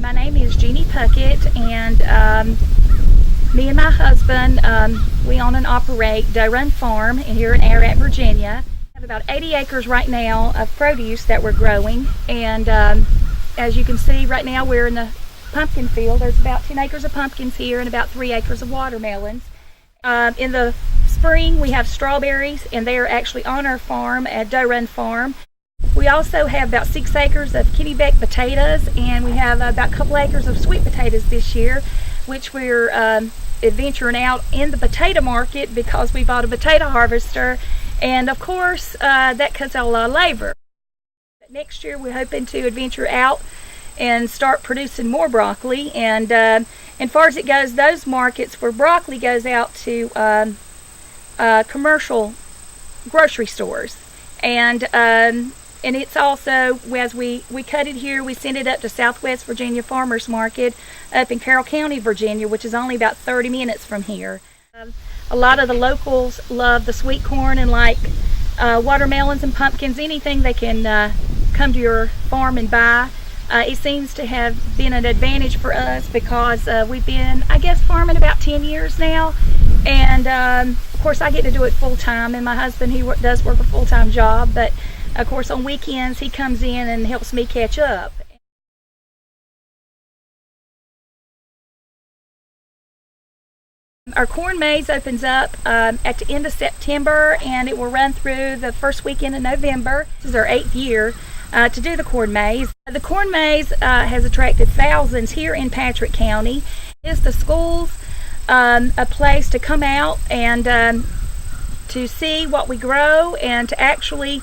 My name is Jeannie Puckett, and me and my husband, we own and operate Doe Run Farm here in Ararat, Virginia. We have about 80 acres right now of produce that we're growing, and as you can see right now we're in the pumpkin field. There's about 10 acres of pumpkins here and about 3 acres of watermelons. In the spring we have strawberries, and they are actually on our farm at Doe Run Farm. We also have about 6 acres of Kennebec potatoes, and we have about a couple acres of sweet potatoes this year, which we're adventuring out in the potato market because we bought a potato harvester, and of course that cuts out a lot of labor. Next year we're hoping to adventure out and start producing more broccoli, and as far as it goes, those markets where broccoli goes out to commercial grocery stores, and it's also, as we cut it here, we send it up to Southwest Virginia Farmers Market up in Carroll County, Virginia, which is only about 30 minutes from here. A lot of the locals love the sweet corn and like watermelons and pumpkins, anything they can come to your farm and buy. It seems to have been an advantage for us because we've been, I guess, farming about 10 years now. And of course I get to do it full time, and my husband, he does work a full-time job, but of course on weekends he comes in and helps me catch up. Our corn maze opens up at the end of September, and it will run through the first weekend in November. This is our 8th year to do the corn maze. The corn maze has attracted thousands here in Patrick County. It's the schools a place to come out and to see what we grow, and to actually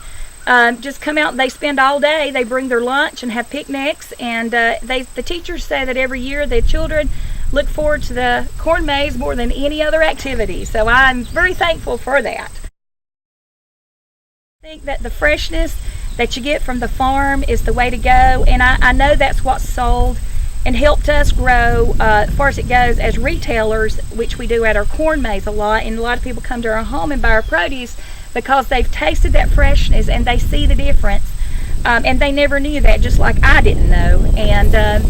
just come out. They spend all day, they bring their lunch and have picnics, and the teachers say that every year the children look forward to the corn maze more than any other activity, so I'm very thankful for that. I think that the freshness that you get from the farm is the way to go, and I know that's what's sold and helped us grow as far as it goes as retailers, which we do at our corn maze a lot, and a lot of people come to our home and buy our produce because they've tasted that freshness and they see the difference, and they never knew that, just like I didn't know. And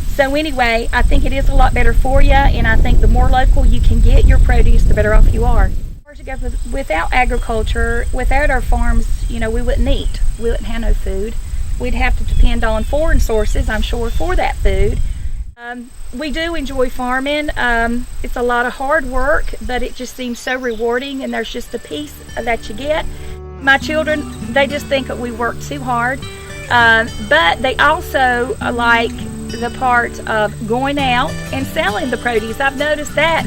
so anyway, I think it is a lot better for you, and I think the more local you can get your produce, the better off you are. Without agriculture, without our farms, you know, we wouldn't eat. We wouldn't have no food. We'd have to depend on foreign sources, I'm sure, for that food. We do enjoy farming. It's a lot of hard work, but it just seems so rewarding, and there's just a peace that you get. My children, they just think that we work too hard, but they also like the part of going out and selling the produce. I've noticed that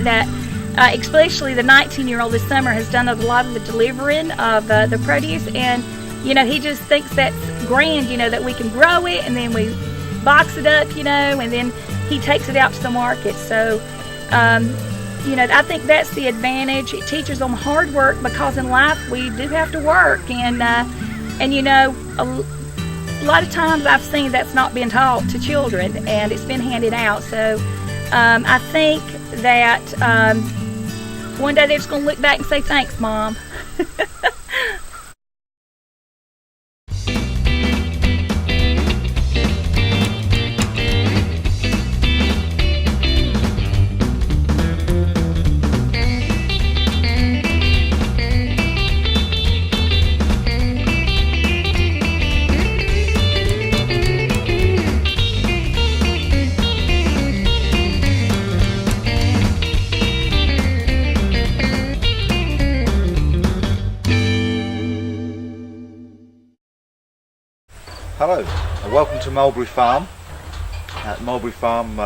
especially the 19-year-old this summer has done a lot of the delivering of the produce, and you know, he just thinks that's grand, you know, that we can grow it and then we box it up, you know, and then he takes it out to the market. So you know, I think that's the advantage. It teaches them hard work, because in life we do have to work, and you know, a lot of times I've seen that's not been taught to children, and it's been handed out. So I think that one day they're just going to look back and say, thanks, Mom. Hello and welcome to Mulberry Farm. At Mulberry Farm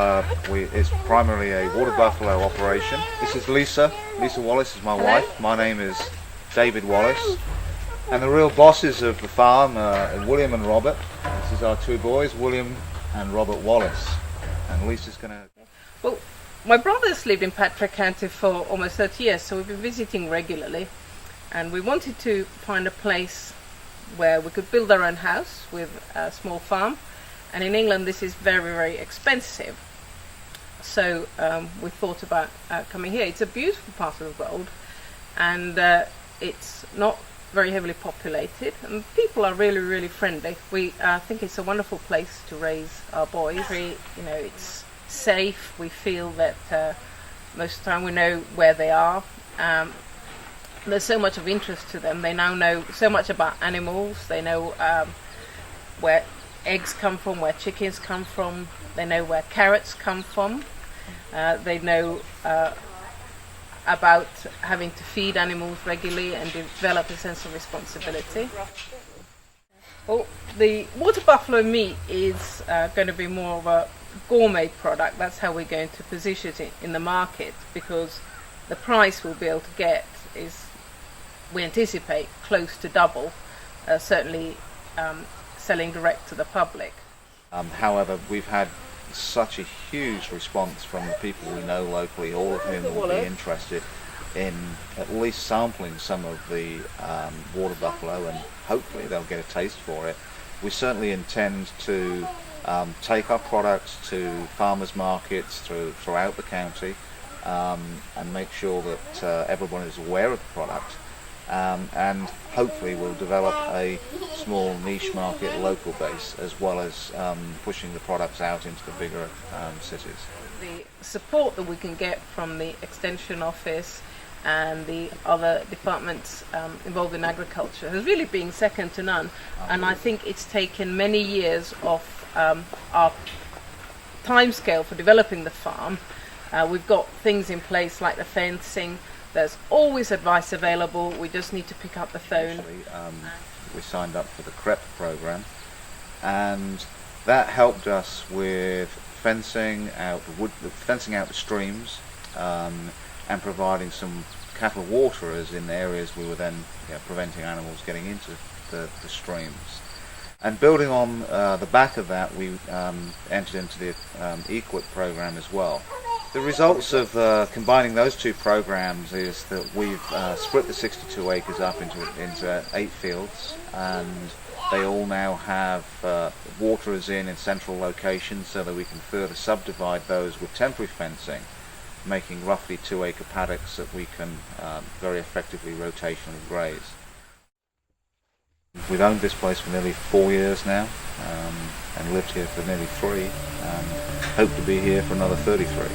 it's primarily a water buffalo operation. This is Lisa Wallace is my wife. My name is David Wallace, and the real bosses of the farm are William and Robert. This is our 2 boys, William and Robert Wallace, and Lisa's gonna... Well, my brother's lived in Patrick County for almost 30 years, so we've been visiting regularly, and we wanted to find a place where we could build our own house with a small farm, and in England this is very, very expensive. So we thought about coming here. It's a beautiful part of the world, and it's not very heavily populated, and people are really, really friendly. We think it's a wonderful place to raise our boys. It's safe. We feel that most of the time we know where they are. There's so much of interest to them. They now know so much about animals. They know where eggs come from, where chickens come from. They know where carrots come from. They know about having to feed animals regularly and develop a sense of responsibility. Well, the water buffalo meat is going to be more of a gourmet product. That's how we're going to position it in the market, because the price we'll be able to get is, we anticipate, close to double, certainly selling direct to the public. However, we've had such a huge response from the people we know locally, all of whom will be interested in at least sampling some of the water buffalo, and hopefully they'll get a taste for it. We certainly intend to take our products to farmers markets throughout the county and make sure that everyone is aware of the product, and hopefully we'll develop a small niche market local base, as well as pushing the products out into the bigger cities. The support that we can get from the Extension Office and the other departments involved in agriculture has really been second to none, and I think it's taken many years off our timescale for developing the farm. We've got things in place like the fencing. There's always advice available. We just need to pick up the phone. We signed up for the CREP program, and that helped us with fencing out the streams, and providing some cattle waterers in areas we were then preventing animals getting into the streams. And building on the back of that, we entered into the EQIP program as well. The results of combining those two programs is that we've split the 62 acres up into 8 fields, and they all now have waterers in central locations, so that we can further subdivide those with temporary fencing, making roughly 2-acre paddocks that we can very effectively rotationally graze. We've owned this place for nearly 4 years now, and lived here for nearly 3, and hope to be here for another 33.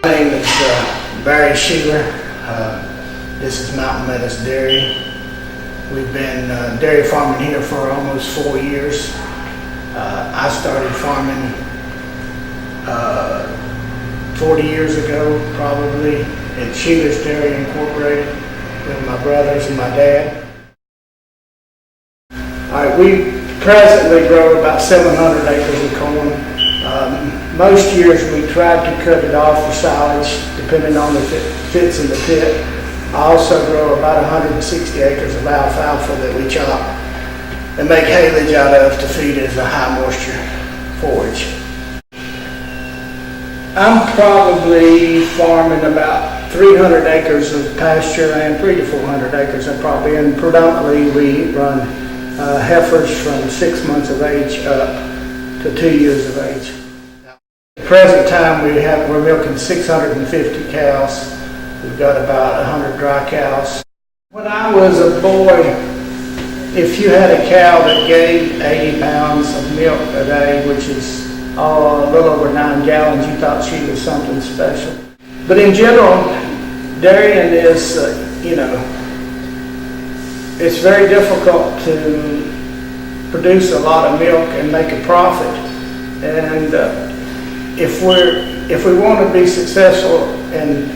My name is Barry Sheeler. This is Mountain Meadows Dairy. We've been dairy farming here for almost 4 years. I started farming 40 years ago, probably, at Sheeler's Dairy Incorporated with my brothers and my dad. We presently grow about 700 acres of corn. Most years we tried to cut it off for silage, depending on if it fits in the pit. I also grow about 160 acres of alfalfa that we chop and make haylage out of to feed as a high moisture forage. I'm probably farming about 300 acres of pasture and 300 to 400 acres of property, and predominantly we run heifers from 6 months of age up to 2 years of age. At the present time we're milking 650 cows. We've got about 100 dry cows. When I was a boy, if you had a cow that gave 80 pounds of milk a day, which is a little over 9 gallons, you thought she was something special. But in general, dairying is, it's very difficult to produce a lot of milk and make a profit. And if we want to be successful in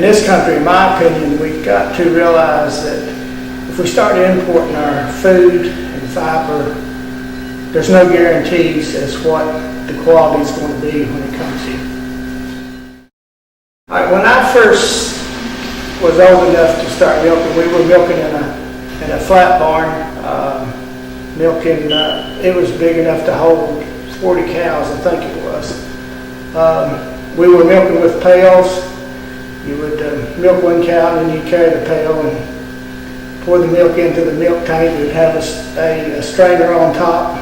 this country, in my opinion, we've got to realize that if we start importing our food and fiber, there's no guarantees as what the quality is going to be when it comes here. All right, when I first was old enough to start milking, we were milking in a flat barn, milking, it was big enough to hold 40 cows, I think it was. We were milking with pails. You would milk one cow and then you'd carry the pail and pour the milk into the milk tank. We'd have a strainer on top.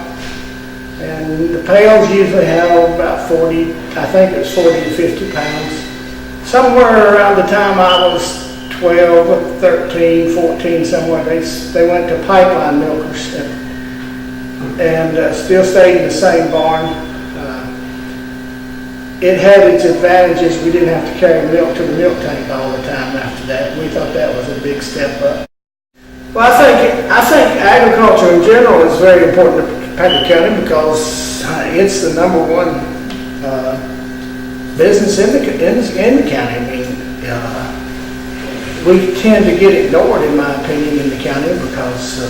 And the pails usually held about 40, I think it was 40 to 50 pounds. Somewhere around the time I was 12, 13, 14, somewhere, they went to pipeline milkers and still stayed in the same barn. It had its advantages. We didn't have to carry milk to the milk tank all the time after that. We thought that was a big step up. Well, I think agriculture in general is very important to Patrick County because it's the number one business in the county. I mean, we tend to get ignored, in my opinion, in the county because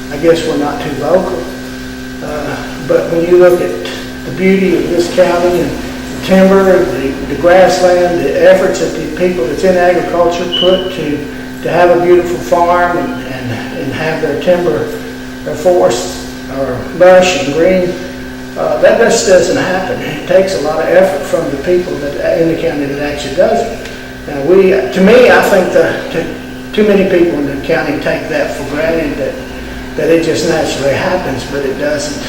I guess we're not too vocal. But when you look at the beauty of this county and the timber, the grassland, the efforts that the people that's in agriculture put to have a beautiful farm and have their timber, their forests are lush and green, that just doesn't happen. It takes a lot of effort from the people that in the county that actually does it. Now to me, I think too many people in the county take that for granted, that it just naturally happens, but it doesn't.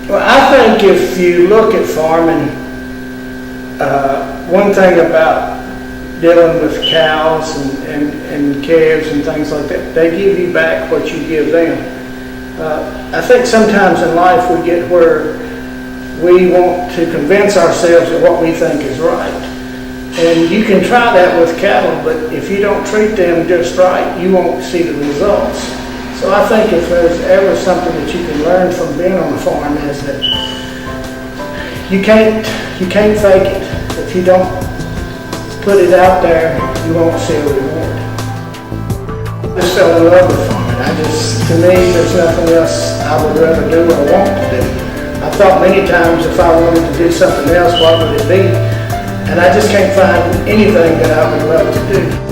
Well, I think if you look at farming, one thing about dealing with cows and calves and things like that, they give you back what you give them. I think sometimes in life we get where we want to convince ourselves that what we think is right. And you can try that with cattle, but if you don't treat them just right, you won't see the results. So I think if there's ever something that you can learn from being on a farm is that you can't fake it. If you don't put it out there, you won't see a reward. I just fell in love with farming. To me, there's nothing else I would rather do or want to do. I thought many times if I wanted to do something else, what would it be? And I just can't find anything that I would love to do.